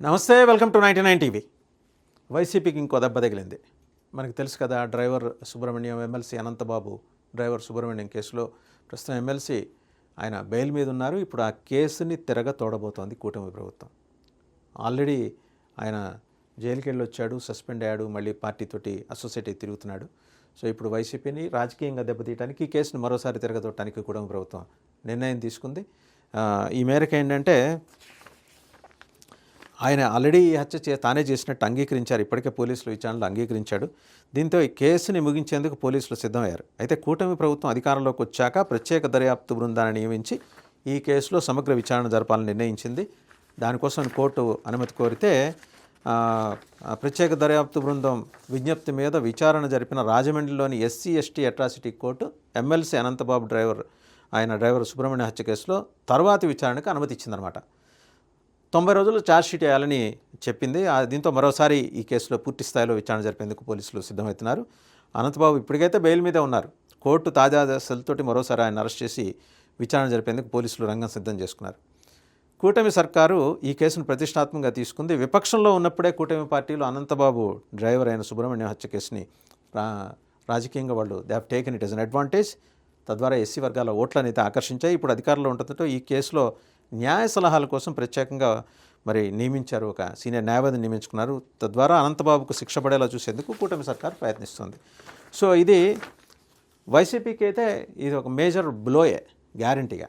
నమస్తే, welcome to 99 TV. వైసీపీకి ఇంకో దెబ్బ తగిలింది. మనకు తెలుసు కదా, driver Subrahmanyam MLC Anantababu driver Subrahmanyam కేసులో ప్రస్తుతం ఎమ్మెల్సీ ఆయన బెయిల్ మీద ఉన్నారు. ఇప్పుడు ఆ కేసుని తోడబోతోంది కూటమి ప్రభుత్వం. ఆల్రెడీ ఆయన జైలుకి వెళ్ళి వచ్చాడు, సస్పెండ్ అయ్యాడు, మళ్ళీ పార్టీతోటి అసోసియేట్ అయి తిరుగుతున్నాడు. సో ఇప్పుడు వైసీపీని రాజకీయంగా దెబ్బతీయడానికి ఈ కేసుని మరోసారి తిరగదొట్టడానికి కూటమి ప్రభుత్వం నిర్ణయం తీసుకుంది. ఈ మేరకు ఏంటంటే, ఆయన ఆల్రెడీ ఈ హత్య తానే చేసినట్టు అంగీకరించారు. ఇప్పటికే పోలీసులు విచారణలో అంగీకరించాడు. దీంతో ఈ కేసుని ముగించేందుకు పోలీసులు సిద్ధమయ్యారు. అయితే కూటమి ప్రభుత్వం అధికారంలోకి వచ్చాక ప్రత్యేక దర్యాప్తు బృందాన్ని నియమించి ఈ కేసులో సమగ్ర విచారణ జరపాలని నిర్ణయించింది. దానికోసం కోర్టు అనుమతి కోరితే ప్రత్యేక దర్యాప్తు బృందం విజ్ఞప్తి మీద విచారణ జరిపిన రాజమండ్రిలోని SC ST atrocity court MLC Anantababu driver Subrahmanya హత్య కేసులో తర్వాతి విచారణకు అనుమతి ఇచ్చిందనమాట. 90 రోజులు ఛార్జ్షీట్ వేయాలని చెప్పింది. దీంతో మరోసారి ఈ కేసులో పూర్తి స్థాయిలో విచారణ జరిపేందుకు పోలీసులు సిద్ధమవుతున్నారు. అనంతబాబు ఇప్పటికైతే బెయిల్ మీదే ఉన్నారు. కోర్టు తాజా ఆదేశాలతోటి మరోసారి ఆయన అరెస్ట్ చేసి విచారణ జరిపేందుకు పోలీసులు రంగం సిద్ధం చేసుకున్నారు. కూటమి సర్కారు ఈ కేసును ప్రతిష్టాత్మకంగా తీసుకుంది. విపక్షంలో ఉన్నప్పుడే కూటమి పార్టీలు అనంతబాబు డ్రైవర్ అయిన సుబ్రహ్మణ్యం హత్య కేసుని రాజకీయంగా వాళ్ళు they have taken it as an advantage. తద్వారా ఎస్సీ వర్గాల ఓట్లను అయితే ఆకర్షించాయి. ఇప్పుడు అధికారంలో ఉండటంతో ఈ కేసులో న్యాయ సలహాల కోసం ప్రత్యేకంగా నియమించారు, ఒక సీనియర్ న్యాయవాదిని నియమించుకున్నారు. తద్వారా అనంతబాబుకు శిక్ష పడేలా చూసేందుకు కూటమి సర్కార్ ప్రయత్నిస్తుంది. సో ఇది వైసీపీకి అయితే ఇది ఒక మేజర్ బ్లోయే గ్యారంటీగా.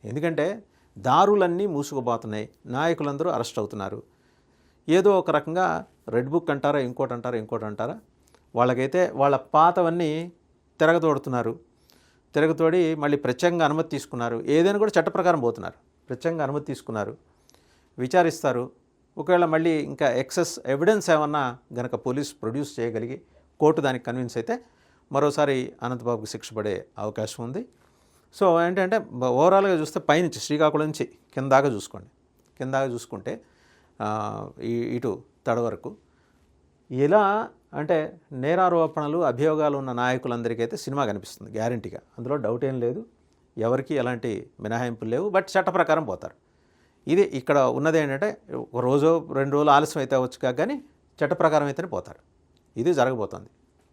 ఎందుకంటే దారులన్నీ మూసుకుపోతున్నాయి, నాయకులందరూ అరెస్ట్ అవుతున్నారు. ఏదో ఒక రకంగా రెడ్ బుక్ అంటారా, ఇంకోటి అంటారా, వాళ్ళకైతే వాళ్ళ పాతవన్నీ తిరగతోడి మళ్ళీ ప్రత్యేకంగా అనుమతి తీసుకున్నారు. ఏదైనా కూడా చట్ట ప్రకారం పోతున్నారు. ప్రత్యేకంగా అనుమతి తీసుకున్నారు, విచారిస్తారు. ఒకవేళ మళ్ళీ ఇంకా ఎక్సెస్ ఎవిడెన్స్ ఏమన్నా గనక పోలీస్ ప్రొడ్యూస్ చేయగలిగి కోర్టు దానికి కన్విన్స్ అయితే మరోసారి అనంతబాబుకి శిక్ష పడే అవకాశం ఉంది. సో ఏంటంటే ఓవరాల్గా చూస్తే పైనుంచి శ్రీకాకుళం నుంచి కింద చూసుకుంటే ఇటు తడ వరకు ఇలా అంటే నేరారోపణలు, అభియోగాలు ఉన్న నాయకులందరికీ అయితే సినిమా కనిపిస్తుంది గ్యారంటీగా. అందులో డౌట్ ఏం లేదు. ఎవరికి ఎలాంటి మినహాయింపులు లేవు. బట్ చట్ట ప్రకారం పోతారు. ఇది ఇక్కడ ఉన్నది ఏంటంటే, ఒక రోజు 2 రోజులు ఆలస్యం అయితే అవచ్చు, కానీ చట్ట ప్రకారం అయితేనే పోతారు. ఇది జరగబోతోంది.